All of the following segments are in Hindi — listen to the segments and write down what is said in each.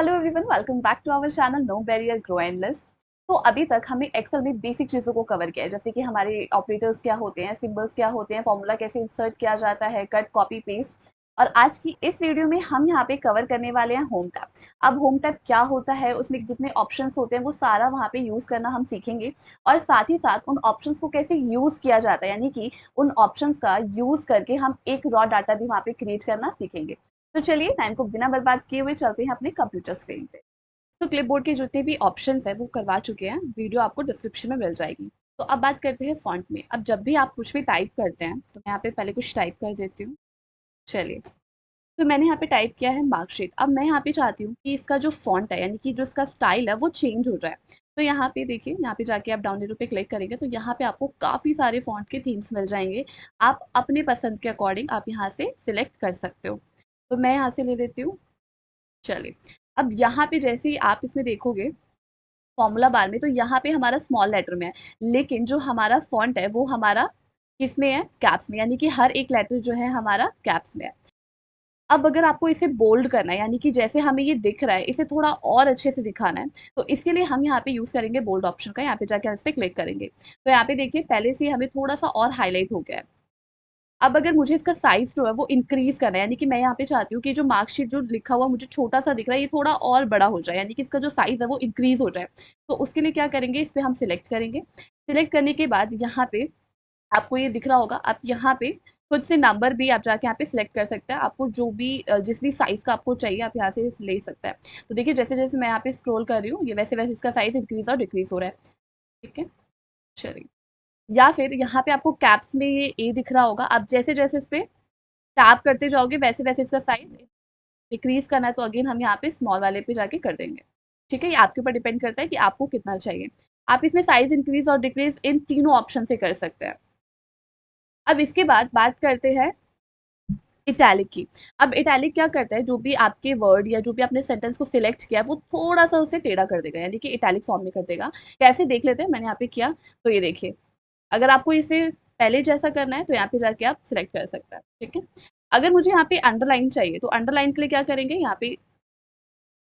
Hello everyone, welcome back to our channel no barrier grow endless. तो अभी तक हमने एक्सेल में बेसिक चीज़ों को कवर किया है, जैसे कि हमारे ऑपरेटर्स क्या होते हैं, सिंबल्स क्या होते हैं, फॉर्मूला कैसे इंसर्ट किया जाता है, कट कॉपी पेस्ट। और आज की इस वीडियो में हम यहाँ पे कवर करने वाले हैं होम टैब। अब होम टैब क्या होता है, उसमें जितने ऑप्शंस होते हैं वो सारा वहाँ पे यूज़ करना हम सीखेंगे। और साथ ही साथ उन ऑप्शंस को कैसे यूज़ किया जाता है, यानी कि उन ऑप्शंस का यूज़ करके हम एक रॉ डाटा भी वहाँ पे क्रिएट करना सीखेंगे। तो चलिए टाइम को बिना बर्बाद किए हुए चलते हैं अपने कंप्यूटर स्क्रीन पे। तो क्लिपबोर्ड के जितने भी ऑप्शंस हैं वो करवा चुके हैं, वीडियो आपको डिस्क्रिप्शन में मिल जाएगी। तो अब बात करते हैं फॉन्ट में। अब जब भी आप कुछ भी टाइप करते हैं तो मैं यहाँ पे पहले कुछ टाइप कर देती हूँ। चलिए, तो मैंने यहाँ पे टाइप किया है मार्कशीट। अब मैं यहाँ पे चाहती हूँ कि इसका जो फॉन्ट है, यानी कि जो इसका स्टाइल है वो चेंज हो जाए। तो यहाँ पे देखिए, यहाँ पे जाके आप डाउन एरो पे क्लिक करेंगे तो यहाँ पे आपको काफ़ी सारे फॉन्ट के थीम्स मिल जाएंगे। आप अपने पसंद के अकॉर्डिंग आप यहाँ से सिलेक्ट कर सकते हो। तो मैं यहाँ से ले लेती हूँ। चलिए, अब यहाँ पे जैसे ही आप इसमें देखोगे फॉर्मूला बार में, तो यहाँ पे हमारा स्मॉल लेटर में है, लेकिन जो हमारा फॉन्ट है वो हमारा किस में है, कैप्स में, यानी कि हर एक लेटर जो है हमारा कैप्स में है। अब अगर आपको इसे बोल्ड करना है, यानी कि जैसे हमें ये दिख रहा है इसे थोड़ा और अच्छे से दिखाना है, तो इसके लिए हम यहाँ पे यूज करेंगे बोल्ड ऑप्शन का। यहाँ पे जाके हम इस पे क्लिक करेंगे तो यहाँ पे देखिए पहले से हमें थोड़ा सा और हाईलाइट हो गया है। अब अगर मुझे इसका साइज़ जो है वो इंक्रीज़ करना है, यानी कि मैं यहाँ पे चाहती हूँ कि जो मार्कशीट जो लिखा हुआ मुझे छोटा-सा दिख रहा है, ये थोड़ा और बड़ा हो जाए, यानी कि इसका जो साइज़ है वो इंक्रीज़ हो जाए। तो उसके लिए क्या करेंगे, इस पे हम सिलेक्ट करेंगे। सिलेक्ट करने के बाद यहाँ पे आपको ये दिख रहा होगा, आप यहाँ पे खुद से नंबर भी आप जाके यहाँ पे सिलेक्ट कर सकते हैं। आपको जो भी जिस भी साइज़ का आपको चाहिए आप यहाँ से ले सकते हैं। तो देखिए जैसे-जैसे मैं यहाँ पे स्क्रॉल कर रही हूँ, ये वैसे-वैसे इसका साइज़ इंक्रीज़ और डिक्रीज़ हो रहा है। ठीक है? चलिए, या फिर यहाँ पे आपको कैप्स में ये ए दिख रहा होगा, आप जैसे-जैसे इस पे टैप करते जाओगे वैसे-वैसे इसका साइज़ डिक्रीज़ करना है तो अगेन हम यहाँ पे स्मॉल वाले पे जाके कर देंगे। ठीक है? ये आपके ऊपर डिपेंड करता है कि आपको कितना चाहिए। आप इसमें साइज़ इंक्रीज़ और डिक्रीज़ इन तीनों ऑप्शन से कर सकते हैं। अब इसके बाद बात करते हैं इटैलिक की। अब इटैलिक क्या करता है, जो भी आपके वर्ड या जो भी आपने सेंटेंस को सिलेक्ट किया है वो थोड़ा-सा उसे टेढ़ा कर देगा, यानी कि इटैलिक फॉर्म में कर देगा। कैसे देख लेते हैं, मैंने यहाँ पे किया तो ये देखिए। अगर आपको इसे पहले जैसा करना है तो यहाँ पे जाके आप सिलेक्ट कर सकते हैं। ठीक है? अगर मुझे यहाँ पे अंडरलाइन चाहिए तो अंडरलाइन के लिए क्या करेंगे, यहाँ पे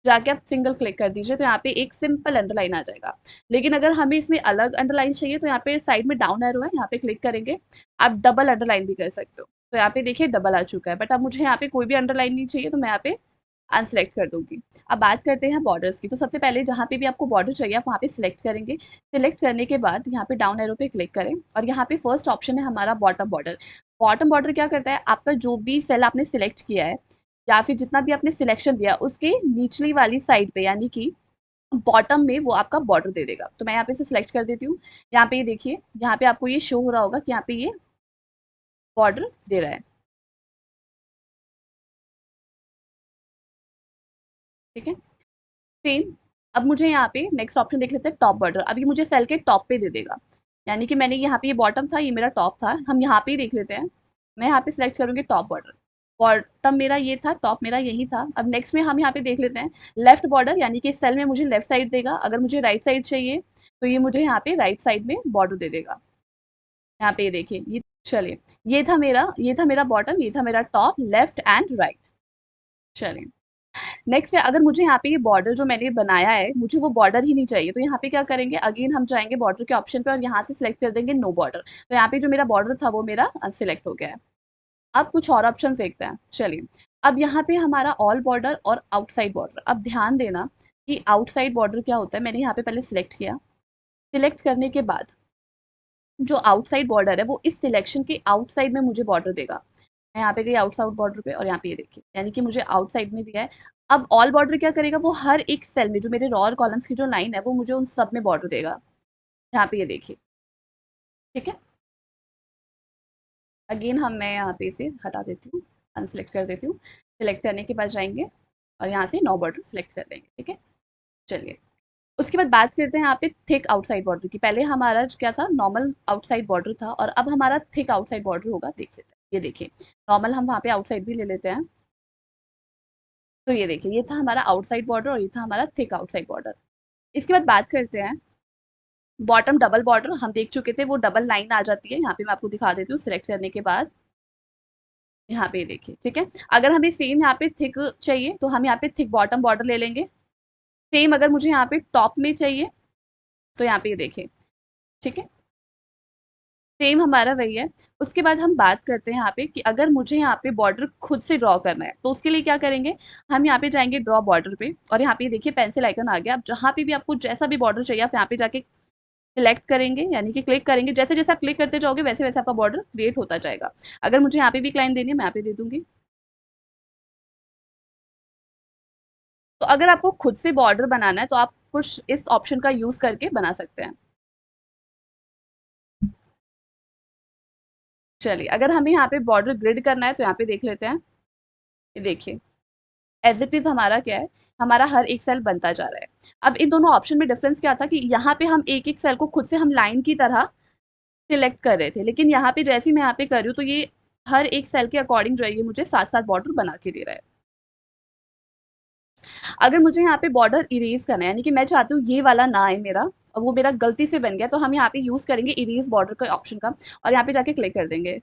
जाके आप सिंगल क्लिक कर दीजिए तो यहाँ पे एक सिंपल अंडरलाइन आ जाएगा। लेकिन अगर हमें इसमें अलग अंडरलाइन चाहिए तो यहाँ पे साइड में डाउन एरो है, यहाँ पे क्लिक करेंगे। आप डबल अंडरलाइन भी कर सकते हो। तो यहाँ पे देखिए डबल आ चुका है, बट अब मुझे यहाँ पे कोई भी अंडरलाइन नहीं चाहिए तो मैं यहाँ पे अनसेलेक्ट कर दूंगी। अब बात करते हैं बॉर्डर्स की। तो सबसे पहले जहाँ पे भी आपको बॉर्डर चाहिए आप वहाँ पे सिलेक्ट करेंगे। सिलेक्ट करने के बाद यहाँ पे डाउन एरो पे क्लिक करें और यहाँ पे फर्स्ट ऑप्शन है हमारा बॉटम बॉर्डर। बॉटम बॉर्डर क्या करता है, आपका जो भी सेल आपने सिलेक्ट किया है या फिर जितना भी आपने सिलेक्शन दिया उसके निचली वाली साइड पे, यानी कि बॉटम में वो आपका बॉर्डर दे देगा। तो मैं यहाँ पे इसे सिलेक्ट कर देती हूँ। यहाँ पे ये देखिए, यहाँ पे आपको ये शो हो रहा होगा कि यहाँ पे ये बॉर्डर दे रहा है। ठीक है, सेम। अब मुझे यहाँ पे नेक्स्ट ऑप्शन देख लेते हैं, टॉप बॉर्डर। अब ये मुझे सेल के टॉप पे दे देगा, यानी कि मैंने यहाँ पे ये बॉटम था, ये मेरा टॉप था। हम यहाँ पे ही देख लेते हैं। मैं यहाँ पे सिलेक्ट करूंगी टॉप बॉर्डर। बॉटम मेरा ये था, टॉप मेरा यही था। अब नेक्स्ट में हम यहाँ पे देख लेते हैं लेफ्ट बॉर्डर, यानी कि सेल में मुझे लेफ्ट साइड देगा। अगर मुझे राइट साइड चाहिए तो ये मुझे यहाँ पे राइट साइड में बॉर्डर दे देगा। यहाँ पे ये देखिए ये। चलिए, ये था मेरा बॉटम, ये था मेरा टॉप, लेफ्ट एंड राइट। चलिए, नेक्स्ट है, अगर मुझे यहाँ पे ये बॉर्डर जो मैंने बनाया है मुझे वो बॉर्डर ही नहीं चाहिए तो यहाँ पे क्या करेंगे, अगेन हम जाएंगे बॉर्डर के ऑप्शन पे और यहाँ से सिलेक्ट कर देंगे नो बॉर्डर। तो यहाँ पे जो मेरा बॉर्डर था वो मेरा अनसिलेक्ट हो गया है। अब कुछ और ऑप्शन देखते हैं। चलिए, अब यहाँ पे हमारा ऑल बॉर्डर और आउटसाइड बॉर्डर। अब ध्यान देना कि आउटसाइड बॉर्डर क्या होता है। मैंने यहाँ पे पहले सिलेक्ट किया। सिलेक्ट करने के बाद जो आउटसाइड बॉर्डर है वो इस सिलेक्शन के आउटसाइड में मुझे बॉर्डर देगा। मैं यहाँ पे गई आउटसाइड बॉर्डर पे और यहाँ पे ये देखिए, यानी कि मुझे आउटसाइड में दिया है। अब ऑल बॉर्डर क्या करेगा, वो हर एक सेल में जो मेरे रो और कॉलम्स की जो लाइन है वो मुझे उन सब में बॉर्डर देगा। यहाँ पे ये देखिए। ठीक है, अगेन मैं यहाँ पे इसे हटा देती हूँ, अनसेलेक्ट कर देती हूँ। सिलेक्ट करने के बाद जाएंगे और यहाँ से नो बॉर्डर सिलेक्ट कर देंगे। ठीक है, चलिए, उसके बाद बात करते हैं यहाँ पे थिक आउटसाइड बॉर्डर की। पहले हमारा क्या था, नॉर्मल आउटसाइड बॉर्डर था और अब हमारा थिक आउटसाइड बॉर्डर होगा। देख लेते हैं, ये देखिए नॉर्मल हम वहाँ पे आउटसाइड भी ले लेते हैं। तो ये देखिए, ये था हमारा आउटसाइड बॉर्डर और ये था हमारा थिक आउटसाइड बॉर्डर। इसके बाद बात करते हैं बॉटम डबल बॉर्डर। हम देख चुके थे, वो डबल लाइन आ जाती है। यहाँ पे मैं आपको दिखा देती हूँ। सिलेक्ट करने के बाद यहाँ पे देखिए। ठीक है, अगर हमें सेम यहाँ पे थिक चाहिए तो हम यहाँ पे थिक बॉटम बॉर्डर ले लेंगे। सेम अगर मुझे यहाँ पे टॉप में चाहिए तो यहाँ पे ये देखिए, ठीक है, सेम हमारा वही है। उसके बाद हम बात करते हैं यहाँ पे कि अगर मुझे यहाँ पे बॉर्डर खुद से ड्रॉ करना है तो उसके लिए क्या करेंगे, हम यहाँ पे जाएंगे ड्रॉ बॉर्डर पे, और यहाँ पे देखिए पेंसिल आइकन आ गया। अब जहाँ पे भी आपको जैसा भी बॉर्डर चाहिए आप यहाँ पे जाके सिलेक्ट करेंगे, यानी कि क्लिक करेंगे। जैसे जैसे आप क्लिक करते जाओगे वैसे वैसे आपका बॉर्डर क्रिएट होता जाएगा। अगर मुझे यहाँ पे भी एक लाइन देनी है मैं यहाँ पे दे दूंगी। तो अगर आपको खुद से बॉर्डर बनाना है तो आप कुछ इस ऑप्शन का यूज करके बना सकते हैं। चलिए, अगर हमें यहाँ पे बॉर्डर ग्रिड करना है तो यहाँ पे देख लेते हैं। ये देखिए, एज इट इज हमारा क्या है, हमारा हर एक सेल बनता जा रहा है। अब इन दोनों ऑप्शन में डिफरेंस क्या था कि यहाँ पे हम एक एक सेल को खुद से हम लाइन की तरह सिलेक्ट कर रहे थे, लेकिन यहाँ पे जैसे ही मैं यहाँ पे कर रही हूँ तो ये हर एक सेल के अकॉर्डिंग जो है ये मुझे साथ साथ बॉर्डर बना के दे रहा है। अगर मुझे यहाँ पे बॉर्डर इरेज करना है, यानी कि मैं चाहती हूँ ये वाला ना आए मेरा, और वो मेरा गलती से बन गया, तो हम यहाँ पे यूज करेंगे इरेज बॉर्डर का ऑप्शन का, और यहाँ पे जाके क्लिक कर देंगे।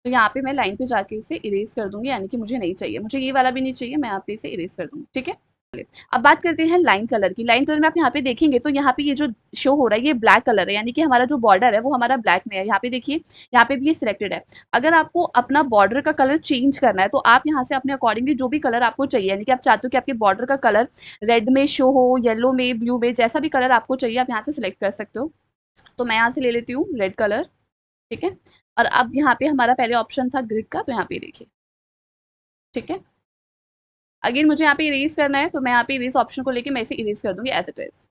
तो यहाँ पे मैं लाइन पे जाके इसे इरेज कर दूंगी, यानी कि मुझे नहीं चाहिए, मुझे ये वाला भी नहीं चाहिए, मैं यहाँ पे इसे इरेज कर दूंगी, ठीक है। अब बात करते हैं लाइन कलर की। लाइन कलर में आप यहाँ पे देखेंगे तो यहाँ पे ये जो शो हो रहा है ये ब्लैक कलर है, यानी कि हमारा जो बॉर्डर है वो हमारा ब्लैक में है। यहाँ पे देखिए, यहाँ पे भी ये सिलेक्टेड है। अगर आपको अपना बॉर्डर का कलर चेंज करना है तो आप यहाँ से अपने अकॉर्डिंगली जो भी कलर आपको चाहिए, यानी कि आप चाहते हो कि आपके बॉर्डर का कलर रेड में शो हो, येलो में, ब्लू में, जैसा भी कलर आपको चाहिए आप यहाँ से सिलेक्ट कर सकते हो। तो मैं यहाँ से ले लेती हूँ रेड कलर, ठीक है। और अब यहाँ पे हमारा पहले ऑप्शन था ग्रिड का, तो यहाँ पे देखिए, ठीक है। अगेन मुझे यहाँ पे इरेज करना है तो मैं यहाँ पे इरेज ऑप्शन को लेके मैं इसे इरेज कर दूंगी एज इट इज।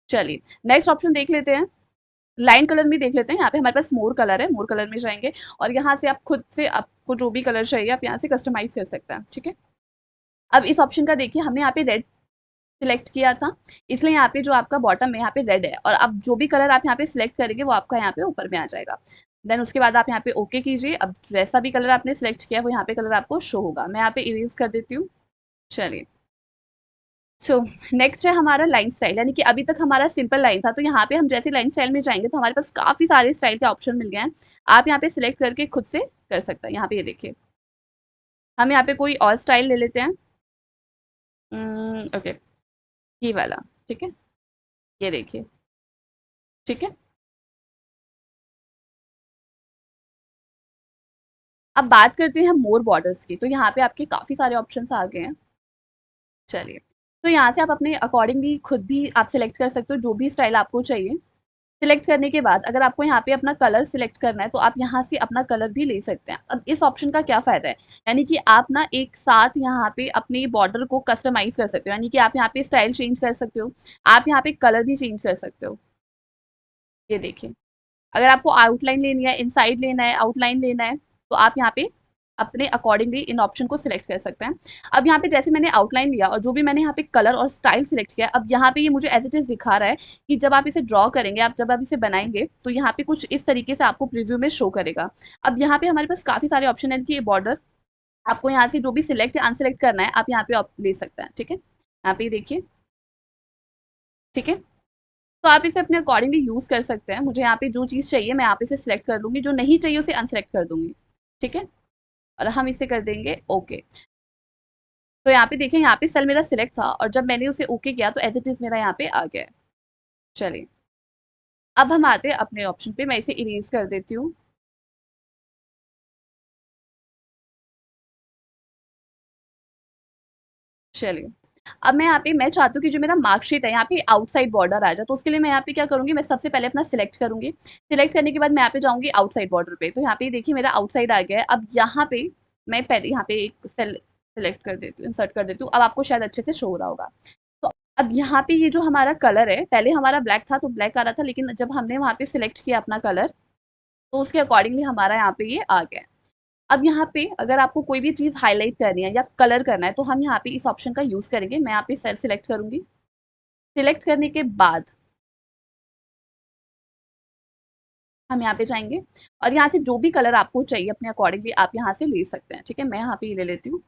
चलिए, नेक्स्ट ऑप्शन देख लेते हैं। लाइन कलर में देख लेते हैं। यहाँ पे हमारे पास मोर कलर है, मोर कलर में जाएंगे और यहाँ से आप खुद से आपको जो भी कलर चाहिए आप यहाँ से कस्टमाइज कर सकते हैं, ठीक है। अब इस ऑप्शन का देखिए, हमने यहाँ पे रेड सिलेक्ट किया था, इसलिए यहाँ पे जो आपका बॉटम में यहाँ पे रेड है, और अब जो भी कलर आप यहाँ पे सिलेक्ट करेंगे वो आपका यहाँ पे ऊपर में आ जाएगा। देन उसके बाद आप यहाँ पे ओके कीजिए। अब जैसा भी कलर आपने सिलेक्ट किया वो यहाँ पे कलर आपको शो होगा। मैं यहाँ पे इरेज कर देती हूँ। चलिए, सो नेक्स्ट है हमारा लाइन स्टाइल, यानी कि अभी तक हमारा सिंपल लाइन था, तो यहाँ पे हम जैसे लाइन स्टाइल में जाएंगे तो हमारे पास काफी सारे स्टाइल के ऑप्शन मिल गए हैं। आप यहाँ पे सिलेक्ट करके खुद से कर सकते हैं। यहाँ पे ये देखिए, हम यहाँ पे कोई और स्टाइल ले लेते हैं। ओके, ये वाला, ठीक है, ये देखिए, ठीक है। अब बात करते हैं मोर बॉर्डर्स की, तो यहाँ पे आपके काफी सारे ऑप्शंस आ गए हैं। चलिए, तो यहाँ से आप अपने अकॉर्डिंगली खुद भी आप सिलेक्ट कर सकते हो जो भी स्टाइल आपको चाहिए। सिलेक्ट करने के बाद अगर आपको यहाँ पे अपना कलर सिलेक्ट करना है तो आप यहाँ से अपना कलर भी ले सकते हैं। अब इस ऑप्शन का क्या फ़ायदा है, यानी कि आप ना एक साथ यहाँ पे अपनी बॉर्डर को कस्टमाइज़ कर सकते हो, यानी कि आप यहाँ पे स्टाइल चेंज कर सकते हो, आप यहाँ पे कलर भी चेंज कर सकते हो। ये देखिए, अगर आपको आउटलाइन लेनी है, इनसाइड लेना है, आउटलाइन लेना है, तो आप यहाँ पे अपने अकॉर्डिंगली इन ऑप्शन को सिलेक्ट कर सकते हैं। अब यहाँ पे जैसे मैंने आउटलाइन लिया और जो भी मैंने यहाँ पे कलर और स्टाइल सिलेक्ट किया, अब यहाँ पे ये मुझे एज इट इज दिखा रहा है कि जब आप इसे ड्रॉ करेंगे, आप जब आप इसे बनाएंगे तो यहाँ पे कुछ इस तरीके से आपको प्रीव्यू में शो करेगा। अब यहाँ पे हमारे पास काफी सारे ऑप्शन है कि ये बॉर्डर आपको यहाँ से जो भी सिलेक्ट या अनसिलेक्ट करना है आप यहाँ पे ले सकते हैं, ठीक है। यहाँ पे देखिए, ठीक है। तो आप इसे अपने अकॉर्डिंगली यूज कर सकते हैं। मुझे यहाँ पे जो चीज़ चाहिए मैं यहाँ पे इसे सिलेक्ट कर लूंगी, जो नहीं चाहिए उसे अनसिलेक्ट कर दूंगी, ठीक है। और हम इसे कर देंगे ओके। तो यहाँ पे देखिए, यहाँ पे सेल मेरा सिलेक्ट था और जब मैंने उसे ओके किया तो एज इट इज मेरा यहाँ पे आ गया है। चलिए, अब हम आते हैं अपने ऑप्शन पे, मैं इसे इरेज कर देती हूँ। चलिए, अब मैं चाहती हूँ कि जो मेरा मार्कशीट है यहाँ पे आउटसाइड बॉर्डर आ जाए, तो उसके लिए मैं यहाँ पे क्या करूंगी, मैं सबसे पहले अपना सिलेक्ट करूंगी। सिलेक्ट करने के बाद मैं यहाँ पे जाऊंगी आउटसाइड बॉर्डर पे, तो यहाँ पे देखिए मेरा आउटसाइड आ गया है। अब यहाँ पे मैं पहले यहाँ पे एक सेल सिलेक्ट कर देती हूँ, इंसर्ट कर देती हूँ। अब आपको शायद अच्छे से शो हो रहा होगा। तो अब यहाँ पे ये जो हमारा कलर है, पहले हमारा ब्लैक था तो ब्लैक आ रहा था, लेकिन जब हमने वहाँ पे सिलेक्ट किया अपना कलर तो उसके अकॉर्डिंगली हमारा यहाँ पे ये आ गया है। अब यहाँ पे अगर आपको कोई भी चीज़ हाईलाइट करनी है या कलर करना है तो हम यहाँ पे इस ऑप्शन का यूज़ करेंगे। मैं यहाँ पे सेल सिलेक्ट करूंगी। सिलेक्ट करने के बाद हम यहाँ पे जाएंगे और यहाँ से जो भी कलर आपको चाहिए अपने अकॉर्डिंगली आप यहाँ से ले सकते हैं, ठीक है। मैं यहाँ पे ये ले लेती हूँ।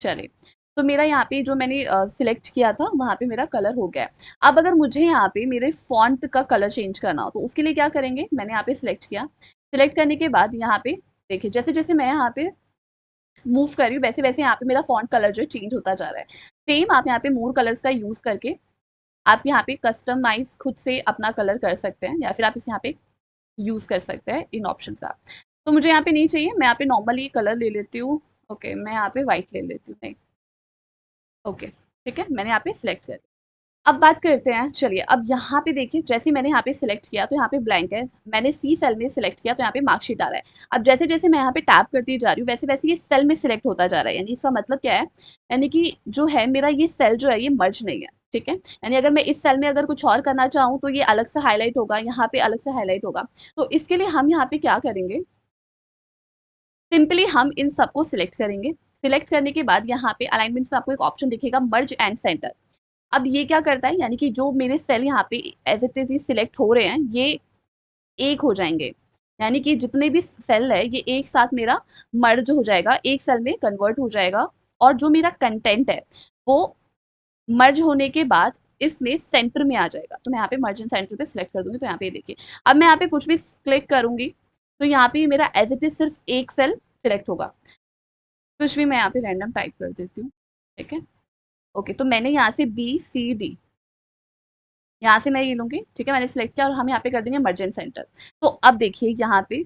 चलिए, तो मेरा यहाँ पे जो मैंने सिलेक्ट किया था वहाँ पे मेरा कलर हो गया है। अब अगर मुझे यहाँ पे मेरे फॉन्ट का कलर चेंज करना हो तो उसके लिए क्या करेंगे, मैंने यहाँ पे सिलेक्ट किया। सिलेक्ट करने के बाद यहाँ पे देखिए, जैसे जैसे मैं यहाँ पे मूव कर रही हूँ वैसे वैसे यहाँ पे मेरा फॉन्ट कलर जो है चेंज होता जा रहा है। सेम आप यहाँ पे मोर कलर्स का यूज़ करके आप यहाँ पे कस्टमाइज़ खुद से अपना कलर कर सकते हैं या फिर आप इसे यहाँ पे यूज़ कर सकते हैं इन ऑप्शंस का। तो मुझे यहाँ पे नहीं चाहिए, मैं यहाँ पे नॉर्मली कलर ले लेती हूँ। ओके, मैं यहाँ पे व्हाइट ले लेती हूँ। नहीं, ओके, ठीक है, मैंने यहाँ पे सिलेक्ट कर। अब बात करते हैं, चलिए अब यहाँ पे देखिए जैसे ही मैंने यहाँ पे सिलेक्ट किया तो यहाँ पे ब्लैंक है, मैंने सी सेल में सिलेक्ट किया तो यहाँ पे मार्कशीट आ रहा है। अब जैसे जैसे मैं यहाँ पे टैप करती जा रही हूँ वैसे वैसे ये सेल में सिलेक्ट होता जा रहा है, यानी इसका मतलब क्या है, यानी कि जो है मेरा ये सेल जो है ये मर्ज नहीं है, ठीक है। यानी अगर मैं इस सेल में अगर कुछ और करना चाहूँ तो ये अलग से हाईलाइट होगा, यहाँ पे अलग से हाईलाइट होगा। तो इसके लिए हम यहाँ पे क्या करेंगे, सिंपली हम इन सबको सिलेक्ट करेंगे। सिलेक्ट करने के बाद यहाँ पे अलाइनमेंट में आपको एक ऑप्शन दिखेगा मर्ज एंड सेंटर। अब ये क्या करता है, यानी कि जो मेरे सेल यहाँ पे एज इट इज सिलेक्ट हो रहे हैं ये एक हो जाएंगे, यानी कि जितने भी सेल है ये एक साथ मेरा मर्ज हो जाएगा, एक सेल में कन्वर्ट हो जाएगा। और जो मेरा कंटेंट है वो मर्ज होने के बाद इसमें सेंटर में आ जाएगा। तो मैं यहाँ पे मर्ज एंड सेंटर पे सिलेक्ट कर दूंगी तो यहाँ पे देखिए अब मैं यहाँ पे कुछ भी क्लिक करूंगी तो यहाँ पे मेरा एज इट इज सिर्फ एक सेल सिलेक्ट होगा। कुछ भी मैं यहाँ पे रैंडम टाइप कर देती हूँ, ठीक है। ओके, तो मैंने यहाँ से BCD यहाँ से मैं ये लूंगी, ठीक है, मैंने सिलेक्ट किया और हम यहाँ पे कर देंगे मर्जेंट सेंटर। तो अब देखिए यहाँ पे,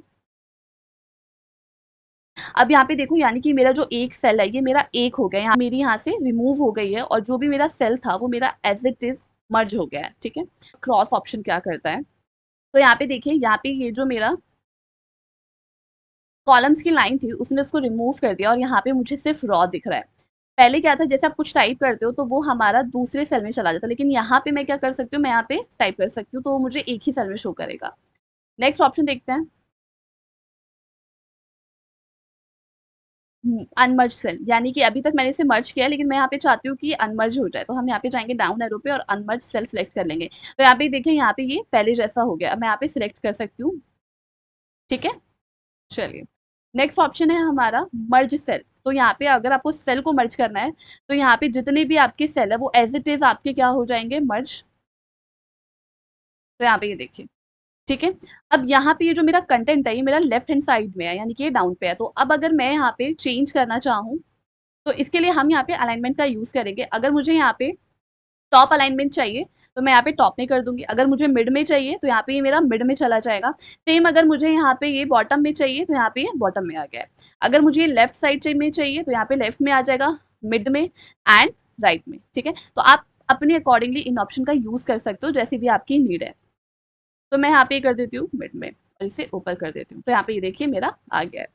अब यहाँ पे देखो यानी कि मेरा जो एक सेल है ये मेरा एक हो गया, यहाँ मेरी यहाँ से रिमूव हो गई है और जो भी मेरा सेल था वो मेरा एज इट इज मर्ज हो गया है, ठीक है। क्रॉस ऑप्शन क्या करता है, तो यहाँ पे देखिए यहाँ पे ये जो मेरा कॉलम्स की लाइन थी उसने उसको रिमूव कर दिया और यहाँ पे मुझे सिर्फ रॉ दिख रहा है। पहले क्या था, जैसे आप कुछ टाइप करते हो तो वो हमारा दूसरे सेल में चला जाता है, लेकिन यहाँ पे मैं क्या कर सकती हूँ, मैं यहाँ पे टाइप कर सकती हूँ तो वो मुझे एक ही सेल में शो करेगा। नेक्स्ट ऑप्शन देखते हैं, अनमर्ज सेल, यानी कि अभी तक मैंने इसे मर्ज किया लेकिन मैं यहाँ पे चाहती हूँ कि ये अनमर्ज हो जाए, तो हम यहाँ पे जाएंगे डाउन एरो पे और अनमर्ज सेल सिलेक्ट कर लेंगे। तो यहाँ पे देखिए यहाँ पे ये पहले जैसा हो गया, अब मैं यहाँ पे सिलेक्ट कर सकती हूँ, ठीक है। चलिए, नेक्स्ट ऑप्शन है हमारा मर्ज सेल। तो यहाँ पे अगर आपको सेल को मर्ज करना है तो यहाँ पे जितने भी आपके सेल है वो एज इट इज आपके क्या हो जाएंगे, मर्ज। तो यहाँ पे ये देखिए, ठीक है। अब यहाँ पे ये जो मेरा कंटेंट है ये मेरा लेफ्ट हैंड साइड में है, यानी कि ये डाउन पे है। तो अब अगर मैं यहाँ पे चेंज करना चाहूँ तो इसके लिए हम यहाँ पे अलाइनमेंट का यूज करेंगे। अगर मुझे यहाँ पे टॉप अलाइनमेंट चाहिए तो मैं यहाँ पे टॉप में कर दूंगी, अगर मुझे मिड में चाहिए तो यहाँ पे ये मेरा मिड में चला जाएगा। सेम अगर मुझे यहाँ पे ये बॉटम में चाहिए तो यहाँ पे ये बॉटम में आ गया है। अगर मुझे ये लेफ्ट साइड में चाहिए तो यहाँ पे लेफ्ट में आ जाएगा, मिड में एंड राइट में, ठीक है। तो आप अपने अकॉर्डिंगली इन ऑप्शन का यूज कर सकते हो जैसी भी आपकी नीड है। तो मैं यहाँ पे कर देती हूँ मिड में और इसे ऊपर कर देती हूँ, तो यहाँ पे ये देखिए मेरा आ गया है।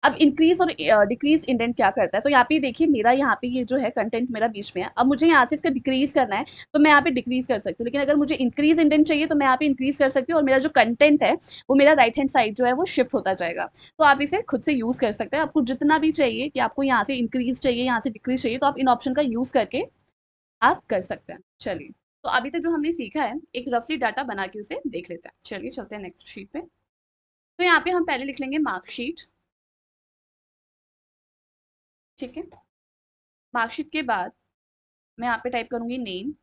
अब इंक्रीज और डिक्रीज इंडेंट क्या करता है, तो यहाँ पे देखिए मेरा यहाँ पे ये जो है कंटेंट मेरा बीच में है। अब मुझे यहाँ से इसका डिक्रीज करना है तो मैं यहाँ पे डिक्रीज कर सकती हूँ, लेकिन अगर मुझे इंक्रीज इंडेंट चाहिए तो मैं यहाँ पे इंक्रीज कर सकती हूँ और मेरा जो कंटेंट है वो मेरा राइट हैंड साइड जो है वो शिफ्ट होता जाएगा। तो आप इसे खुद से यूज कर सकते हैं, आपको जितना भी चाहिए कि आपको यहाँ से इंक्रीज चाहिए, यहाँ से डिक्रीज चाहिए, तो आप इन ऑप्शन का यूज करके आप कर सकते हैं। चलिए, तो अभी तक जो हमने सीखा है एक रफली डाटा बना के उसे देख लेते हैं। चलिए चलते हैं नेक्स्ट शीट पे। तो यहाँ पे हम पहले लिख लेंगे मार्कशीट, ठीक है। मार्कशीट के बाद मैं यहाँ पे टाइप करूंगी नेम,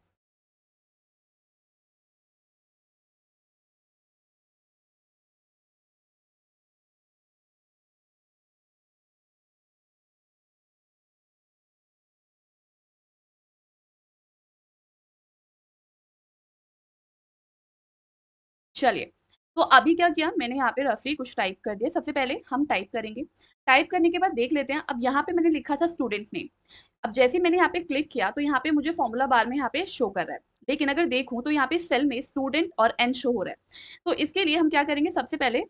चलिए। तो अभी क्या किया मैंने यहाँ पे रफली कुछ टाइप कर दिया। सबसे पहले हम टाइप करेंगे, टाइप करने के बाद देख लेते हैं। अब यहाँ पे मैंने लिखा था स्टूडेंट नेम, अब जैसे मैंने यहाँ पे क्लिक किया तो यहाँ पे मुझे फॉर्मूला बार में यहाँ पे शो कर रहा है, लेकिन अगर देखूं तो यहाँ पे सेल में स्टूडेंट और एन शो हो रहा है। तो इसके लिए हम क्या करेंगे, सबसे पहले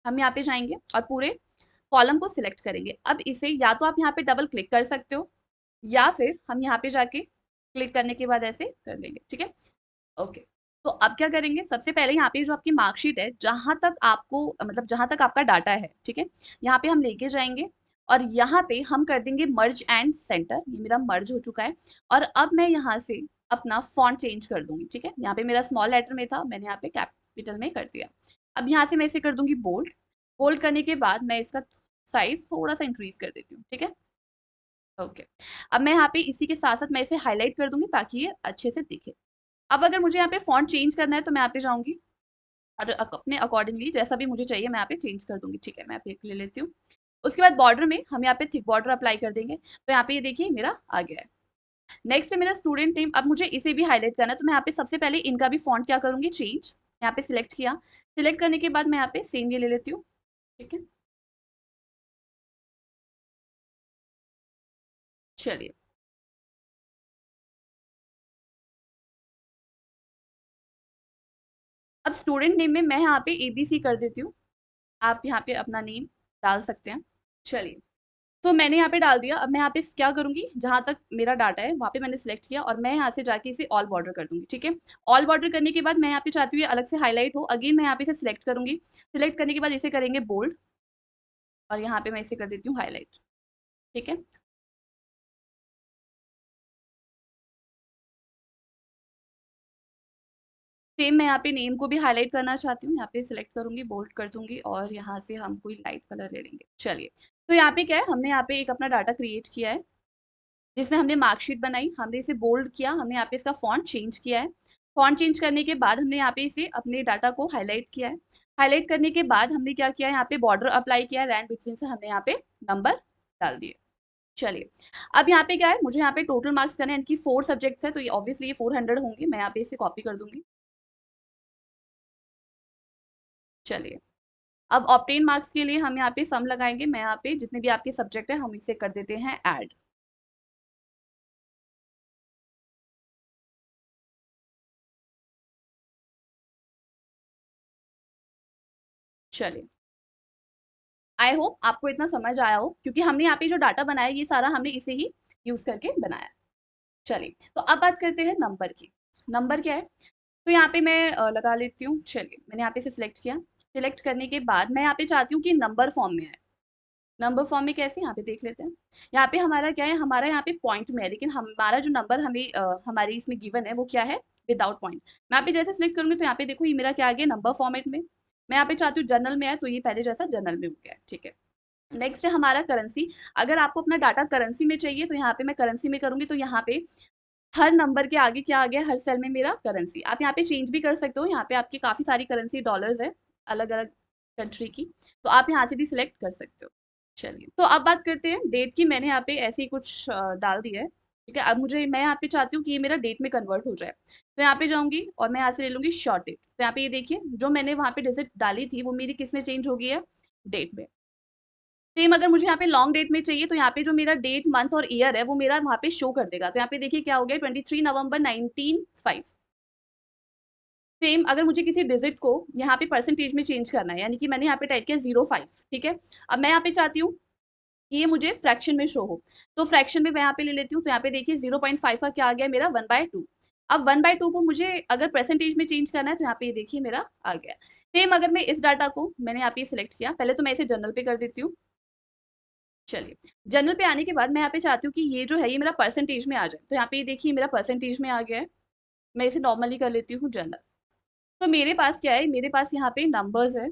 हम यहाँ पे जाएंगे और पूरे कॉलम को सिलेक्ट करेंगे। अब इसे या तो आप यहाँ पे डबल क्लिक कर सकते हो या फिर हम यहाँ पे जाके क्लिक करने के बाद ऐसे कर लेंगे, ठीक है। ओके, तो अब क्या करेंगे, सबसे पहले यहाँ पे जो आपकी मार्कशीट है जहां तक आपको मतलब जहां तक आपका डाटा है, ठीक है, यहाँ पे हम लेके जाएंगे और यहाँ पे हम कर देंगे मर्ज एंड सेंटर। ये मेरा मर्ज हो चुका है और अब मैं यहाँ से अपना फॉन्ट चेंज कर दूंगी, ठीक है। यहाँ पे मेरा स्मॉल लेटर में था, मैंने यहाँ पे कैपिटल में कर दिया। अब यहाँ से मैं इसे कर दूंगी बोल्ड। बोल्ड करने के बाद मैं इसका साइज थोड़ा सा इंक्रीज कर देती हूँ, ठीक है। ओके, अब मैं यहाँ पे इसी के साथ साथ मैं इसे हाईलाइट कर दूंगी ताकि ये अच्छे से दिखे। अब अगर मुझे यहाँ पे फॉन्ट चेंज करना है तो मैं यहाँ पे जाऊंगी और अपने अकॉर्डिंगली जैसा भी मुझे चाहिए मैं यहाँ पे चेंज कर दूंगी, ठीक है। मैं यहाँ पे ले लेती हूँ, उसके बाद बॉर्डर में हम यहाँ पे थिक बॉर्डर अप्लाई कर देंगे। तो यहाँ पे ये देखिए मेरा आ गया है। नेक्स्ट है मेरा स्टूडेंट नेम। अब मुझे इसे भी हाईलाइट करना है, तो मैं यहाँ पे सबसे पहले इनका भी फॉन्ट क्या करूंगी, चेंज। यहाँ पे सिलेक्ट किया, सिलेक्ट करने के बाद मैं यहाँ पे सेम ये ले लेती हूँ, ठीक है। चलिए, अब स्टूडेंट नेम में मैं यहाँ पे ABC कर देती हूँ। आप यहाँ पे अपना नेम डाल सकते हैं। चलिए, तो मैंने यहाँ पे डाल दिया। अब मैं यहाँ पे क्या करूंगी, जहां तक मेरा डाटा है वहां पे मैंने सिलेक्ट किया और मैं यहाँ से जाके इसे ऑल बॉर्डर कर दूंगी, ठीक है। ऑल बॉर्डर करने के बाद मैं यहाँ पे चाहती हूँ ये अलग से हाईलाइट हो। अगेन मैं यहाँ पे इसे सिलेक्ट करूंगी, सिलेक्ट करने के बाद इसे करेंगे बोल्ड और यहाँ पे मैं इसे कर देती हूँ हाईलाइट, ठीक है। सेम मैं यहाँ पे नेम को भी हाईलाइट करना चाहती हूँ, यहाँ पे सिलेक्ट करूंगी, बोल्ड कर दूंगी और यहाँ से हम कोई लाइट कलर ले लेंगे। चलिए, तो यहाँ पे क्या है, हमने यहाँ पे एक अपना डाटा क्रिएट किया है जिसमें हमने मार्कशीट बनाई, हमने इसे बोल्ड किया, हमने यहाँ पे इसका फॉन्ट चेंज किया है। फॉन्ट चेंज करने के बाद हमने यहाँ पे इसे अपने डाटा को हाईलाइट किया है। हाईलाइट करने के बाद हमने क्या किया है, यहाँ पे बॉर्डर अप्लाई किया है, रैंड बिटवीन से हमने यहाँ पे नंबर डाल दिए। चलिए, अब यहाँ पे क्या है, मुझे यहाँ पे टोटल मार्क्स करने हैं, इनकी 4 सब्जेक्ट्स है, तो ये ऑब्वियसली ये 400 होंगे। मैं यहाँ पे इसे कॉपी कर दूंगी। चलिए, अब ऑब्टेन मार्क्स के लिए हम यहाँ पे सम लगाएंगे। मैं यहाँ पे जितने भी आपके सब्जेक्ट है हम इसे कर देते हैं ऐड। चलिए, आई होप आपको इतना समझ आया हो, क्योंकि हमने यहाँ पे जो डाटा बनाया ये सारा हमने इसे ही यूज करके बनाया। चलिए, तो अब बात करते हैं नंबर की। नंबर क्या है, तो यहाँ पे मैं लगा लेती हूँ। चलिए, मैंने यहाँ पे से सिलेक्ट किया, सिलेक्ट करने के बाद मैं यहाँ पे चाहती हूँ कि नंबर फॉर्म में है। नंबर फॉर्म में कैसे, यहाँ पे देख लेते हैं। यहाँ पे हमारा क्या है, हमारा यहाँ पे पॉइंट में है, लेकिन हमारा जो नंबर हमें हमारी इसमें गिवन है वो क्या है, विदाउट पॉइंट। मैं यहाँ पे जैसे सिलेक्ट करूंगी तो यहाँ पे देखो ये मेरा क्या आ गया, नंबर फॉर्मेट में। मैं यहाँ पे चाहती हूँ जर्नल में है, तो ये पहले जैसा जर्नल में हो गया है, ठीक है। नेक्स्ट है हमारा करेंसी। अगर आपको अपना डाटा करेंसी में चाहिए तो यहाँ पे मैं करेंसी में करूंगी, तो यहाँ पे हर नंबर के आगे क्या आ गया, हर सेल में मेरा करेंसी। आप यहाँ पे चेंज भी कर सकते हो, यहाँ पे आपकी काफी सारी करेंसी डॉलर्स है अलग अलग कंट्री की, तो आप यहाँ से भी सिलेक्ट कर सकते हो। चलिए, तो अब बात करते हैं डेट की। मैंने यहाँ पे ऐसे ही कुछ डाल दिया है, ठीक है। अब मैं यहाँ पे चाहती हूँ कि ये मेरा डेट में कन्वर्ट हो जाए, तो यहाँ पे जाऊंगी और मैं यहाँ से ले लूंगी शॉर्ट डेट। तो यहाँ पे ये देखिए, जो मैंने वहाँ पे डिजिट डाली थी वो मेरी किस में चेंज हो गई है, डेट में। सेम अगर मुझे यहाँ पे लॉन्ग डेट में चाहिए, तो यहाँ पे जो मेरा डेट, मंथ और ईयर है वो मेरा वहाँ पे शो कर देगा। तो यहाँ पे देखिए क्या हो गया, 23 नवंबर 1905। सेम अगर मुझे किसी डिजिट को यहाँ पे परसेंटेज में चेंज करना है, यानी कि मैंने यहाँ पे टाइप किया 05, ठीक है। अब मैं यहाँ पे चाहती हूँ कि ये मुझे फ्रैक्शन में शो हो, तो फ्रैक्शन में मैं यहाँ पे ले लेती हूँ। तो यहाँ पे देखिए 0.5 का क्या आ गया मेरा, 1/2। अब 1/2 को मुझे अगर परसेंटेज में चेंज करना है, तो यहाँ पे ये देखिए मेरा आ गया। सेम अगर मैं इस डाटा को मैंने यहाँ पे सिलेक्ट किया, पहले तो मैं इसे जनरल पे कर देती हूँ। चलिए, जनरल पे आने के बाद मैं यहाँ पे चाहती हूँ कि ये जो है ये मेरा परसेंटेज में आ जाए, तो यहाँ पे ये देखिए मेरा परसेंटेज में आ गया है। मैं इसे नॉर्मली कर लेती हूँ जनरल। तो मेरे पास क्या है, मेरे पास यहाँ पे नंबर्स है।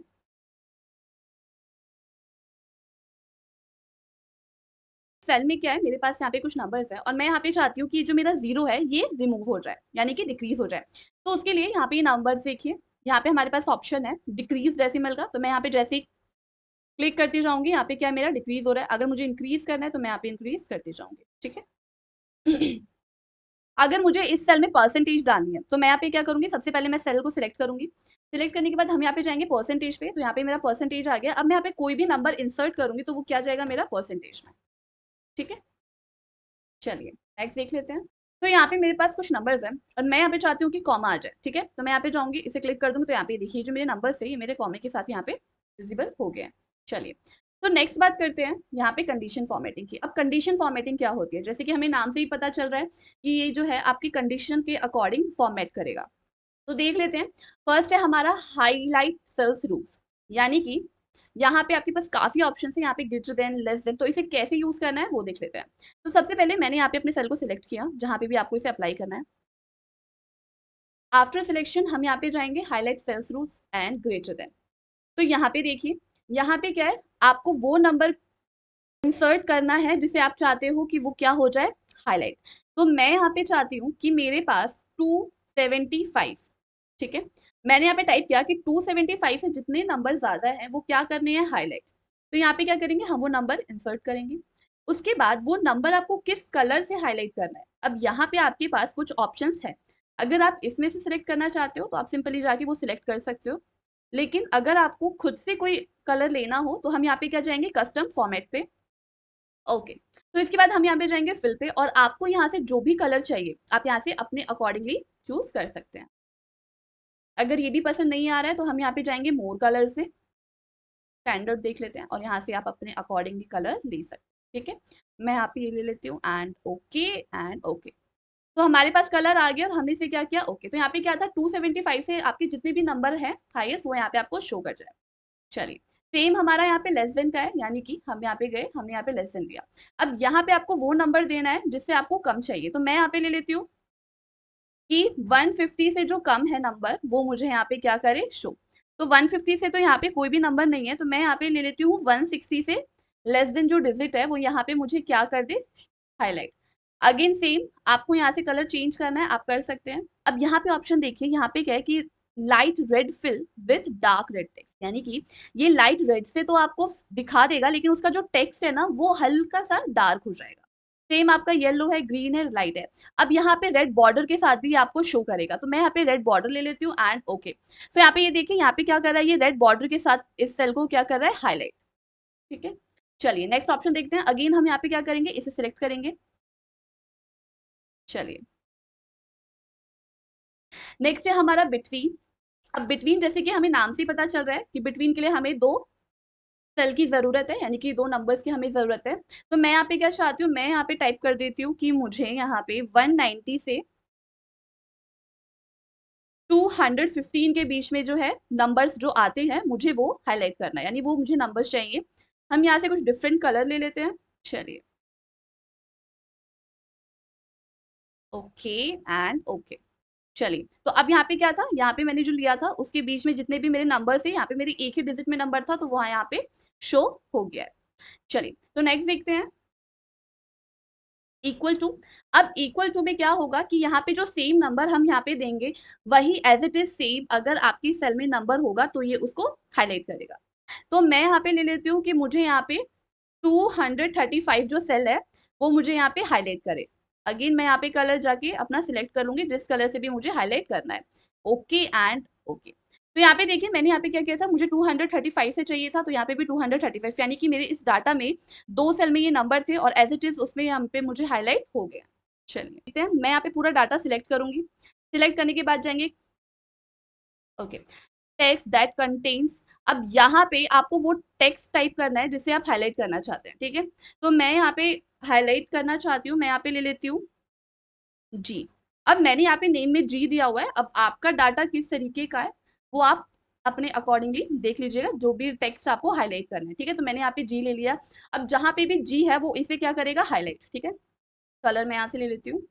सेल में क्या है, मेरे पास यहाँ पे कुछ नंबर्स है और मैं यहाँ पे चाहती हूँ कि जो मेरा जीरो है ये रिमूव हो जाए, यानी कि डिक्रीज हो जाए। तो उसके लिए यहाँ पे ये नंबर्स देखिए, यहाँ पे हमारे पास ऑप्शन है डिक्रीज डेसिमल का। तो मैं यहाँ पे जैसे ही क्लिक करती जाऊंगी, यहाँ पे क्या मेरा डिक्रीज हो रहा है। अगर मुझे इंक्रीज करना है तो मैं यहाँ पे इंक्रीज करती जाऊंगी, ठीक है। अगर मुझे इस सेल में परसेंटेज डालनी है, तो मैं यहाँ पे क्या करूंगी, सबसे पहले मैं सेल को सिलेक्ट करूंगी। सिलेक्ट करने के बाद हम यहाँ पे जाएंगे परसेंटेज पे, तो यहाँ पे मेरा परसेंटेज आ गया। अब मैं यहाँ पे कोई भी नंबर इंसर्ट करूंगी तो वो क्या जाएगा, मेरा परसेंटेज में, ठीक है। चलिए, नेक्स्ट देख लेते हैं। तो यहाँ पे मेरे पास कुछ नंबर्स हैं और मैं यहाँ पे चाहती हूँ कि कॉमा आ जाए, ठीक है। तो मैं यहाँ पे जाऊंगी, इसे क्लिक कर दूंगी, तो यहाँ पे देखिए जो मेरे नंबर्स है ये मेरे कॉमे के साथ यहाँ पे विजिबल हो गए हैं। चलिए, तो नेक्स्ट बात करते हैं यहाँ पे कंडीशन फॉर्मेटिंग की। अब कंडीशन फॉर्मेटिंग क्या होती है, जैसे कि हमें नाम से ही पता चल रहा है कि ये जो है आपकी कंडीशन के अकॉर्डिंग फॉर्मेट करेगा। तो देख लेते हैं। फर्स्ट है हमारा हाईलाइट सेल्स रूल्स, यानी कि यहाँ पे आपके पास काफी ऑप्शन है, यहाँ पे ग्रेटर देन, लेस देन, तो इसे कैसे यूज करना है वो देख लेते हैं। तो सबसे पहले मैंने यहाँ पे अपने सेल को सिलेक्ट किया, जहाँ पे भी आपको इसे अप्लाई करना है। आफ्टर सिलेक्शन हम यहाँ पे जाएंगे highlight cells rules and greater than. तो यहाँ पे देखिए, यहाँ पे क्या है, आपको वो नंबर इंसर्ट करना है जिसे आप चाहते हो कि वो क्या हो जाए, हाईलाइट। तो मैं यहाँ पे चाहती हूँ कि मेरे पास 275, ठीक है। मैंने यहाँ पे टाइप किया कि 275 से जितने नंबर ज्यादा है वो क्या करने हैं, हाईलाइट। तो यहाँ पे क्या करेंगे, हम वो नंबर इंसर्ट करेंगे। उसके बाद वो नंबर आपको किस कलर से हाईलाइट करना है। अब यहाँ पे आपके पास कुछ ऑप्शंस है, अगर आप इसमें से सिलेक्ट करना चाहते हो तो आप सिंपली जाके वो सिलेक्ट कर सकते हो, लेकिन अगर आपको खुद से कोई कलर लेना हो तो हम यहाँ पे क्या जाएंगे, कस्टम फॉर्मेट पे। ओके, तो इसके बाद हम यहाँ पे जाएंगे फिल पे, और आपको यहाँ से जो भी कलर चाहिए आप यहाँ से अपने अकॉर्डिंगली चूज कर सकते हैं। अगर ये भी पसंद नहीं आ रहा है तो हम यहाँ पे जाएंगे मोर कलर से, स्टैंडर्ड देख लेते हैं, और यहाँ से आप अपने अकॉर्डिंगली कलर ले सकते हैं। ठीक है, मैं यहाँ पे ये ले लेती हूँ, एंड ओके एंड ओके। तो हमारे पास कलर आ गया और हमने इसे क्या किया, ओके। तो यहाँ पे क्या था, 275 से आपके जितने भी नंबर है हाईएस्ट वो यहाँ पे आपको शो कर जाए। चलिए, सेम हमारा यहाँ पे लेस देन का है, यानी कि हम यहाँ पे गए, हमने यहाँ पे लेस देन दिया। अब यहाँ पे आपको वो नंबर देना है जिससे आपको कम चाहिए, तो मैं यहाँ पे ले लेती हूँ कि 150 से जो कम है नंबर वो मुझे यहाँ पे क्या करे, शो। तो 150 से तो यहाँ पे कोई भी नंबर नहीं है, तो मैं यहाँ पे ले लेती हूँ 160 से लेस देन जो डिजिट है वो यहाँ पे मुझे क्या कर दे, हाईलाइट। अगेन सेम, आपको यहाँ से कलर चेंज करना है, आप कर सकते हैं। अब यहाँ पे ऑप्शन देखिए, यहाँ पे क्या है कि light red fill with dark red text, यानी कि ये लाइट रेड से तो आपको दिखा देगा, लेकिन उसका जो टेक्स्ट है ना वो हल्का सा डार्क हो जाएगा। सेम आपका येलो है, ग्रीन है, लाइट है। अब यहाँ पे रेड बॉर्डर के साथ भी आपको शो करेगा, तो मैं यहाँ पे रेड बॉर्डर ले लेती हूँ, एंड ओके। तो यहाँ पे ये देखिए, यहाँ पे क्या कर रहा है, ये रेड बॉर्डर के साथ इस सेल को क्या कर रहा है, हाईलाइट। ठीक है, चलिए नेक्स्ट ऑप्शन देखते हैं। अगेन हम यहाँ पे क्या करेंगे, इसे सिलेक्ट करेंगे। चलिए, नेक्स्ट है हमारा बिटवीन। अब बिटवीन जैसे कि हमें नाम से ही पता चल रहा है कि बिटवीन के लिए हमें दो सेल की जरूरत है, यानी कि दो नंबर्स की हमें जरूरत है। तो मैं यहाँ पे क्या चाहती हूँ, मैं यहाँ पे टाइप कर देती हूँ कि मुझे यहाँ पे 190 से 215 के बीच में जो है नंबर्स जो आते हैं मुझे वो हाईलाइट करना है, यानी वो मुझे नंबर्स चाहिए। हम यहाँ से कुछ डिफरेंट कलर ले लेते हैं। चलिए, ओके एंड ओके। चलिए, तो अब यहाँ पे क्या था, यहाँ पे मैंने जो लिया था उसके बीच में जितने भी मेरे नंबर थे, यहाँ पे मेरी एक ही डिजिट में नंबर था तो वहां यहाँ पे शो हो गया है। चलिए, तो नेक्स्ट देखते हैं, इक्वल टू। अब इक्वल टू में क्या होगा कि यहाँ पे जो सेम नंबर हम यहाँ पे देंगे वही एज इट इज सेम अगर आपकी सेल में नंबर होगा तो ये उसको हाईलाइट करेगा। तो मैं यहाँ पे ले लेती हूँ कि मुझे यहाँ पे 235 जो सेल है वो मुझे यहाँ पे हाईलाइट करे। अगेन मैं यहाँ पे कलर जाके अपना सिलेक्ट करूंगी जिस कलर से भी मुझे हाईलाइट करना है। Okay and okay. तो यहाँ पे देखिए, मैंने यहाँ पे क्या किया था, मुझे 235 से चाहिए था तो यहाँ पे भी 235, यानी कि मेरे इस डाटा में दो सेल में ये नंबर थे और एज इट इज उसमें यहाँ पे मुझे हाईलाइट हो गया। चलिए देखते हैं, मैं यहाँ पे पूरा डाटा सिलेक्ट करूंगी। सिलेक्ट करने के बाद जाएंगे, ओके, टेक्स्ट दैट कंटेन्स। अब यहाँ पे आपको वो टेक्स्ट टाइप करना है जिसे आप हाईलाइट करना चाहते हैं। ठीक है, तो मैं यहाँ पे हाईलाइट करना चाहती हूँ, मैं यहाँ पे ले लेती हूँ जी। अब मैंने यहाँ पे नेम में जी दिया हुआ है, अब आपका डाटा किस तरीके का है वो आप अपने अकॉर्डिंगली देख लीजिएगा, जो भी टेक्स्ट आपको हाईलाइट करना है। ठीक है, तो मैंने यहाँ पे जी ले लिया। अब जहाँ पे भी जी है वो इसे क्या करेगा, हाईलाइट। ठीक है, कलर मैं यहाँ से ले लेती हूँ।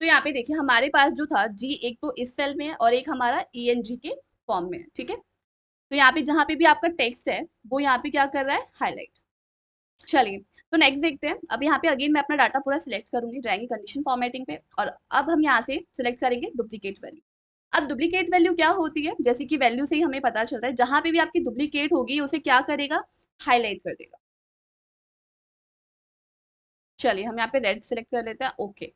तो यहाँ पे देखिए, हमारे पास जो था जी, एक तो इस सेल में है और एक हमारा ई एन जी के फॉर्म में है। ठीक है, तो यहाँ पे जहाँ पे भी आपका टेक्स्ट है वो यहाँ पे क्या कर रहा है, हाईलाइट। चलिए, तो नेक्स्ट देखते हैं। अब यहाँ पे अगेन मैं अपना डाटा पूरा सिलेक्ट करूंगी, जाएंगे कंडीशन फॉर्मेटिंग पे, और अब हम यहाँ से सिलेक्ट करेंगे डुप्लीकेट वैल्यू। अब डुप्लीकेट वैल्यू क्या होती है, जैसे कि वैल्यू से ही हमें पता चल रहा है, जहां पे भी आपकी डुप्लीकेट होगी उसे क्या करेगा, हाईलाइट कर देगा। चलिए, हम यहाँ पे रेड सिलेक्ट कर लेते हैं, ओके।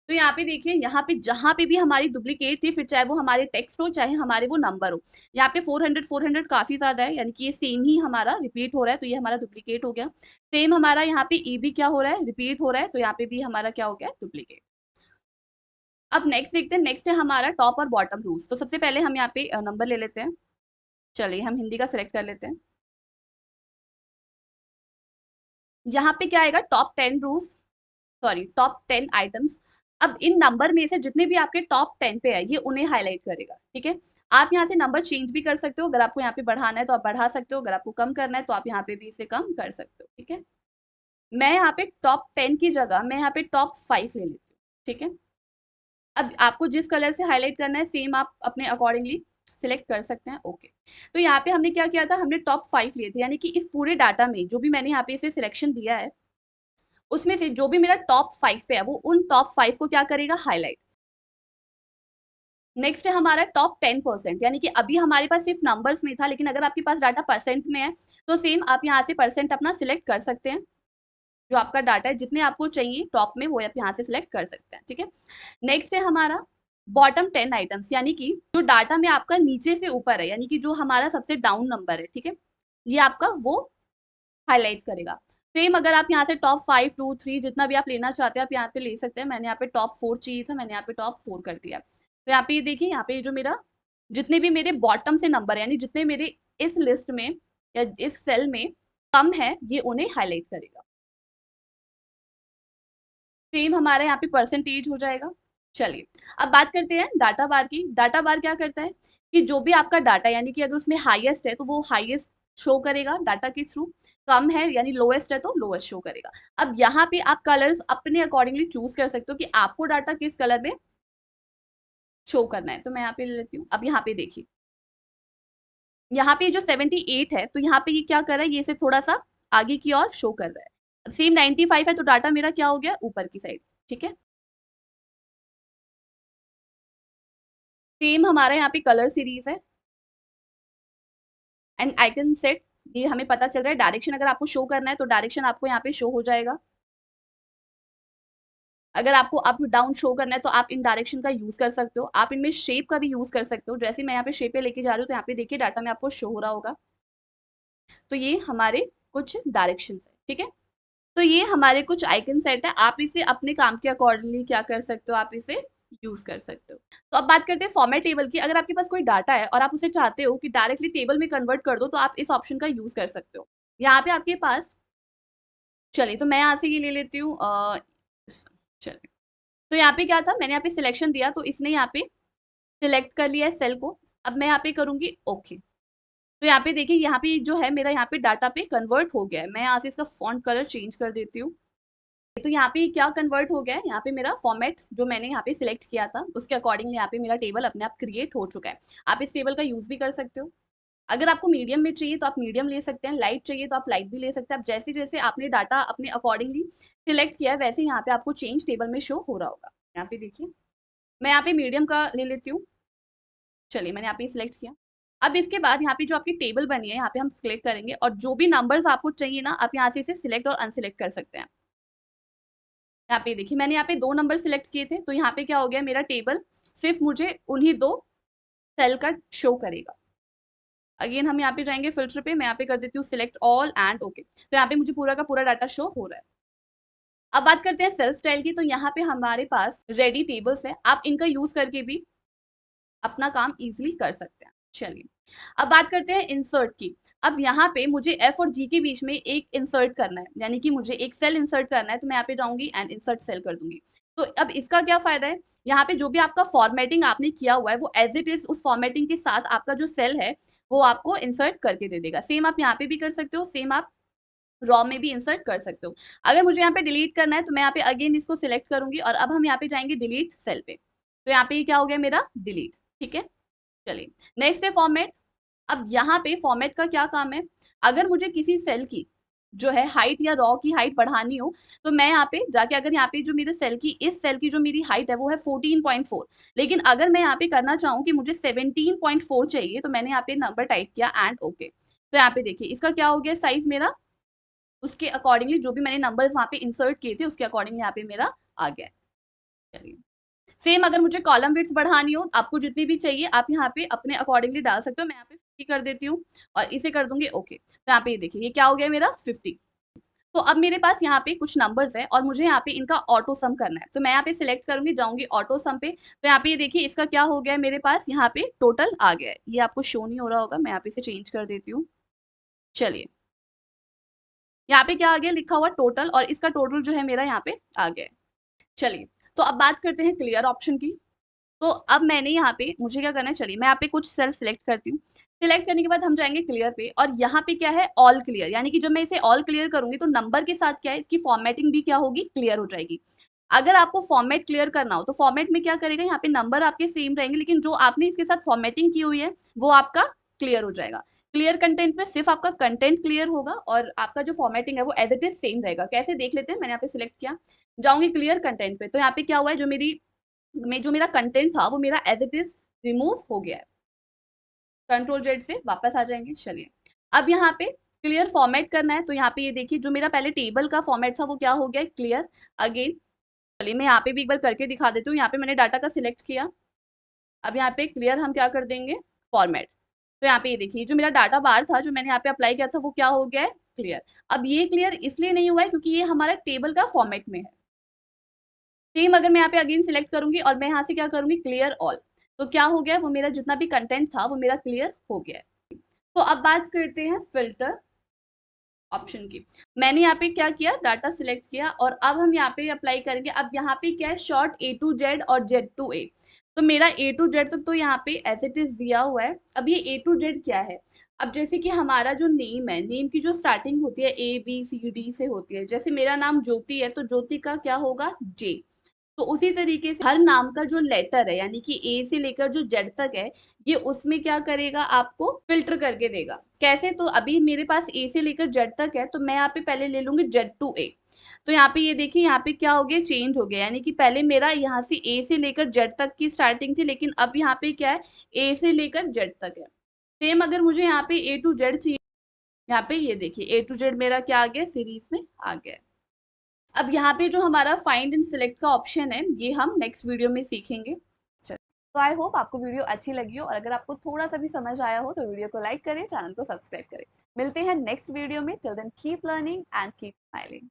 तो यहाँ पे देखिए, यहाँ पे जहां पे भी हमारी डुप्लीकेट थी, फिर चाहे वो हमारे टेक्स्ट हो चाहे हमारे वो नंबर हो, यहाँ पे 400 काफी ज्यादा है, यानी कि ये सेम ही हमारा रिपीट हो रहा है, तो ये हमारा डुप्लीकेट हो गया। सेम हमारा यहाँ पे ई भी क्या हो रहा है, रिपीट हो रहा है, तो यहाँ पे भी हमारा क्या हो गया, डुप्लीकेट। अब नेक्स्ट देखते हैं, नेक्स्ट है हमारा टॉप और बॉटम रूल्स। तो सबसे पहले हम यहाँ पे नंबर ले लेते हैं। चलिए, हम हिंदी का सिलेक्ट कर लेते हैं। यहाँ पे क्या आएगा, top 10 rules, sorry top 10 items. अब इन नंबर में से जितने भी आपके टॉप 10 पे है ये उन्हें हाईलाइट करेगा। ठीक है, आप यहाँ से नंबर चेंज भी कर सकते हो, अगर आपको यहाँ पे बढ़ाना है तो आप बढ़ा सकते हो, अगर आपको कम करना है तो आप यहाँ पे भी इसे कम कर सकते हो। ठीक है, मैं यहाँ पे टॉप 10 की जगह मैं यहाँ पे टॉप 5 ले लेती हूँ। ठीक है, अब आपको जिस कलर से हाईलाइट करना है सेम आप अपने अकॉर्डिंगली सिलेक्ट कर सकते हैं। ओके, तो यहाँ पे हमने क्या किया था, हमने टॉप 5 लिए थे, यानी कि इस पूरे डाटा में जो भी मैंने यहाँ पे इसे सिलेक्शन दिया है उसमें से जो भी मेरा टॉप 5 पे है वो उन टॉप 5 को क्या करेगा, हाईलाइट। नेक्स्ट है हमारा टॉप 10%, यानी कि अभी हमारे पास सिर्फ नंबर्स में था, लेकिन अगर आपके पास डाटा परसेंट में है तो सेम आप यहाँ से परसेंट अपना सिलेक्ट कर सकते हैं। जो आपका डाटा है जितने आपको चाहिए टॉप में वो आप यहाँ से सिलेक्ट कर सकते हैं, ठीक है। नेक्स्ट है हमारा बॉटम 10 आइटम्स, यानी कि जो डाटा में आपका नीचे से ऊपर है, यानी कि जो हमारा सबसे डाउन नंबर है, ठीक है, ये आपका वो हाईलाइट करेगा। सेम अगर आप यहाँ से टॉप 5 2 3 जितना भी आप लेना चाहते हैं आप यहाँ पे ले सकते हैं। मैंने यहाँ पे टॉप 4 चाहिए था, मैंने यहाँ पे टॉप 4 कर दिया। तो यहाँ पे ये देखिए, यहाँ पे जो मेरा जितने भी मेरे बॉटम से नंबर यानी जितने मेरे इस लिस्ट में या इस सेल में कम है ये उन्हें हाईलाइट करेगा। सेम हमारा यहाँ पे परसेंटेज हो जाएगा। चलिए अब बात करते हैं डाटा बार की। डाटा बार क्या करता है कि जो भी आपका डाटा यानी कि अगर उसमें हाईएस्ट है तो वो हाईएस्ट शो करेगा डाटा के थ्रू, कम है यानी लोएस्ट है तो लोएस्ट शो करेगा। अब यहाँ पे आप कलर्स अपने अकॉर्डिंगली चूज कर सकते हो कि आपको डाटा किस कलर में शो करना है। तो मैं यहाँ पे ले लेती हूँ। अब यहाँ पे देखिए, यहाँ पे जो 78 है तो यहाँ पे ये क्या कर रहा है, ये इसे थोड़ा सा आगे की ओर शो कर रहा है। सेम 95 है तो डाटा मेरा क्या हो गया, ऊपर की साइड, ठीक है। सेम हमारा यहाँ पे कलर सीरीज है एंड आइकन सेट। ये हमें पता चल रहा है डायरेक्शन अगर आपको शो करना है तो डायरेक्शन आपको यहाँ पे शो हो जाएगा। अगर आपको अप डाउन शो करना है तो आप इन डायरेक्शन का यूज कर सकते हो। आप इनमें शेप का भी यूज कर सकते हो। जैसे मैं यहाँ पे शेप पे लेके जा रही हूँ तो यहाँ पे देखिए डाटा में आपको शो हो रहा होगा। तो ये हमारे कुछ डायरेक्शन है, ठीक है। तो ये हमारे कुछ आइकन सेट है। आप इसे अपने काम के अकॉर्डिंगली क्या कर सकते हो, आप इसे यूज कर सकते हो। तो अब बात करते हैं फॉर्मेट टेबल की। अगर आपके पास कोई डाटा है और आप उसे चाहते हो कि डायरेक्टली टेबल में कन्वर्ट कर दो तो आप इस ऑप्शन का यूज कर सकते हो। यहाँ पे आपके पास, चलिए तो मैं यहाँ से ये ले लेती हूँ। चलिए तो यहाँ पे क्या था, मैंने यहाँ पे सिलेक्शन दिया तो इसने यहाँ पे सिलेक्ट कर लिया है सेल को। अब मैं यहाँ पे करूंगी ओके। तो यहाँ पे देखिए, यहाँ पे जो है मेरा यहाँ पे डाटा पे कन्वर्ट हो गया है। मैं यहाँ से इसका फॉन्ट कलर चेंज कर देती हूँ। तो यहाँ पे क्या कन्वर्ट हो गया है, यहाँ पे मेरा फॉर्मेट जो मैंने यहाँ पे सिलेक्ट किया था उसके अकॉर्डिंगली यहाँ पे मेरा टेबल अपने आप क्रिएट हो चुका है। आप इस टेबल का यूज भी कर सकते हो। अगर आपको मीडियम में चाहिए तो आप मीडियम ले सकते हैं, लाइट चाहिए तो आप लाइट भी ले सकते हैं। आप जैसे जैसे आपने डाटा अपने अकॉर्डिंगली सिलेक्ट किया है वैसे यहाँ पे आपको चेंज टेबल में शो हो रहा होगा। यहाँ पे देखिए, मैं यहाँ पे मीडियम का ले लेती हूँ। चलिए मैंने यहाँ पे सिलेक्ट किया। अब इसके बाद यहाँ पे जो आपकी टेबल बनी है यहाँ पे हम सिलेक्ट करेंगे और जो भी नंबर्स आपको चाहिए ना आप यहाँ से इसे सिलेक्ट और अनसिलेक्ट कर सकते हैं। यहाँ पे देखिए, मैंने यहाँ पे 2 नंबर सिलेक्ट किए थे तो यहाँ पे क्या हो गया, मेरा टेबल सिर्फ मुझे उन्हीं 2 सेल का शो करेगा। अगेन हम यहाँ पे जाएंगे फिल्टर पे, मैं यहाँ पे कर देती हूँ सिलेक्ट ऑल एंड ओके। तो यहाँ पे मुझे पूरा का पूरा डाटा शो हो रहा है। अब बात करते हैं सेल स्टाइल की। तो यहाँ पे हमारे पास रेडी टेबल्स है, आप इनका यूज करके भी अपना काम इजीली कर सकते हैं। चलिए अब बात करते हैं इंसर्ट की। अब यहाँ पे मुझे एफ और जी के बीच में एक इंसर्ट करना है, यानी कि मुझे एक सेल इंसर्ट करना है। तो मैं यहाँ पे जाऊंगी एंड इंसर्ट सेल कर दूंगी। तो अब इसका क्या फायदा है, यहाँ पे जो भी आपका फॉर्मेटिंग आपने किया हुआ है वो एज इट इज उस फॉर्मेटिंग के साथ आपका जो सेल है वो आपको इंसर्ट करके दे देगा। सेम आप यहाँ पे भी कर सकते हो, सेम आप रॉ में भी इंसर्ट कर सकते हो। अगर मुझे यहाँ पे डिलीट करना है तो मैं यहाँ पे अगेन इसको सिलेक्ट करूंगी और अब हम यहाँ पे जाएंगे डिलीट सेल पे। तो यहाँ पे क्या हो गया मेरा डिलीट, ठीक है। चलिए नेक्स्ट है फॉर्मेट। अब यहाँ पे फॉर्मेट का क्या काम है, अगर मुझे किसी सेल की जो है हाइट या रॉ की हाइट बढ़ानी हो तो मैं यहाँ पे जाके, अगर यहाँ पे जो मेरे सेल की इस सेल की जो मेरी हाइट है वो है 14.4, लेकिन अगर मैं यहाँ पे करना चाहूँ कि मुझे 17.4 चाहिए तो मैंने यहाँ पे नंबर टाइप किया एंड ओके। तो यहाँ पे देखिए इसका क्या हो गया साइज मेरा, उसके अकॉर्डिंगली जो भी मैंने नंबर्स वहाँ पे इंसर्ट किए थे उसके अकॉर्डिंगली यहाँ पे मेरा आ गया। चलिए सेम अगर मुझे कॉलम विड्थ बढ़ानी हो, आपको जितनी भी चाहिए आप यहाँ पे अपने अकॉर्डिंगली डाल सकते हो। मैं यहाँ पे 50 कर देती हूँ और इसे कर दूंगी ओके। तो यहाँ पे ये देखिए ये क्या हो गया मेरा 50। तो अब मेरे पास यहाँ पे कुछ नंबर्स है और मुझे यहाँ पे इनका ऑटो सम करना है। तो मैं यहाँ पे सिलेक्ट करूंगी, जाऊंगी ऑटो सम पे। तो यहाँ पे ये देखिए इसका क्या हो गया है, मेरे पास यहाँ पे टोटल आ गया है। ये आपको शो नहीं हो रहा होगा, मैं यहाँ पे इसे चेंज कर देती हूँ। चलिए यहाँ पे क्या आ गया लिखा हुआ टोटल, और इसका टोटल जो है मेरा यहाँ पे आ गया है। चलिए तो अब बात करते हैं क्लियर ऑप्शन की। तो अब मैंने यहाँ पे मुझे क्या करना है, चलिए मैं यहाँ पे कुछ सेल सिलेक्ट करती हूँ। सिलेक्ट करने के बाद हम जाएंगे क्लियर पे और यहाँ पे क्या है ऑल क्लियर, यानी कि जब मैं इसे ऑल क्लियर करूंगी तो नंबर के साथ क्या है इसकी फॉर्मेटिंग भी क्या होगी, क्लियर हो जाएगी। अगर आपको फॉर्मेट क्लियर करना हो तो फॉर्मेट में क्या करेगा, यहाँ पे नंबर आपके सेम रहेंगे लेकिन जो आपने इसके साथ फॉर्मेटिंग की हुई है वो आपका क्लियर हो जाएगा। क्लियर कंटेंट में सिर्फ आपका कंटेंट क्लियर होगा और आपका जो फॉर्मेटिंग है वो एज इट इज सेम रहेगा। कैसे देख लेते हैं, मैंने यहाँ पे सिलेक्ट किया, जाऊंगी क्लियर कंटेंट पे, तो यहाँ पे क्या हुआ है, जो मेरा कंटेंट था वो मेरा एज इट इज रिमूव हो गया है। कंट्रोल जेड से वापस आ जाएंगे। चलिए अब यहाँ पे क्लियर फॉर्मेट करना है, तो यहाँ पे ये देखिए जो मेरा पहले टेबल का फॉर्मेट था वो क्या हो गया, क्लियर। अगेन चलिए मैं यहाँ पे भी एक बार करके दिखा देती हूँ। यहाँ पे मैंने डाटा का सिलेक्ट किया, अब यहाँ पे क्लियर हम क्या कर देंगे, फॉर्मेट। तो यहाँ पे ये देखिए जो मेरा डाटा बार था, जो मैंने यहाँ पे अप्लाई किया था, वो क्या हो गया है, क्लियर। अब ये क्लियर इसलिए नहीं हुआ है क्योंकि ये हमारा टेबल का फॉर्मेट में है। सेम अगर मैं यहाँ पे अगेन सिलेक्ट करूंगी और मैं यहाँ से क्या करूंगी, क्लियर ऑल, तो क्या हो गया, वो मेरा जितना भी कंटेंट था वो मेरा क्लियर हो गया है। तो अब बात करते हैं फिल्टर ऑप्शन की। मैंने यहाँ पे क्या किया, डाटा सिलेक्ट किया और अब हम यहाँ पे अप्लाई करेंगे। अब यहाँ पे क्या है, शॉर्ट A to Z और Z to A। तो मेरा A to Z तक तो यहाँ पे एज इट इज दिया हुआ है। अब ये A to Z क्या है, अब जैसे कि हमारा जो नेम है, नेम की जो स्टार्टिंग होती है ABCD से होती है, जैसे मेरा नाम ज्योति है तो ज्योति का क्या होगा, J। तो उसी तरीके से हर नाम का जो लेटर है, यानी कि ए से लेकर जो जेड तक है, ये उसमें क्या करेगा, आपको फिल्टर करके देगा। कैसे, तो अभी मेरे पास ए से लेकर जेड तक है, तो मैं यहाँ पे पहले ले लूंगी जेड टू ए। तो यहाँ पे ये देखिए, यहाँ पे क्या हो गया, चेंज हो गया, यानी कि पहले मेरा यहाँ से ए से लेकर जेड तक की स्टार्टिंग थी, लेकिन अब यहाँ पे क्या है, ए से लेकर जेड तक है। सेम अगर मुझे यहाँ पे ए टू जेड चाहिए, यहाँ पे ये देखिए ए टू जेड मेरा क्या आ गया, सीरीज में आ गया। अब यहाँ पे जो हमारा फाइंड एंड सिलेक्ट का ऑप्शन है, ये हम नेक्स्ट वीडियो में सीखेंगे। तो आई होप आपको वीडियो अच्छी लगी हो, और अगर आपको थोड़ा सा भी समझ आया हो तो वीडियो को लाइक करें, चैनल को सब्सक्राइब करें। मिलते हैं नेक्स्ट वीडियो में। Till then keep learning and keep smiling.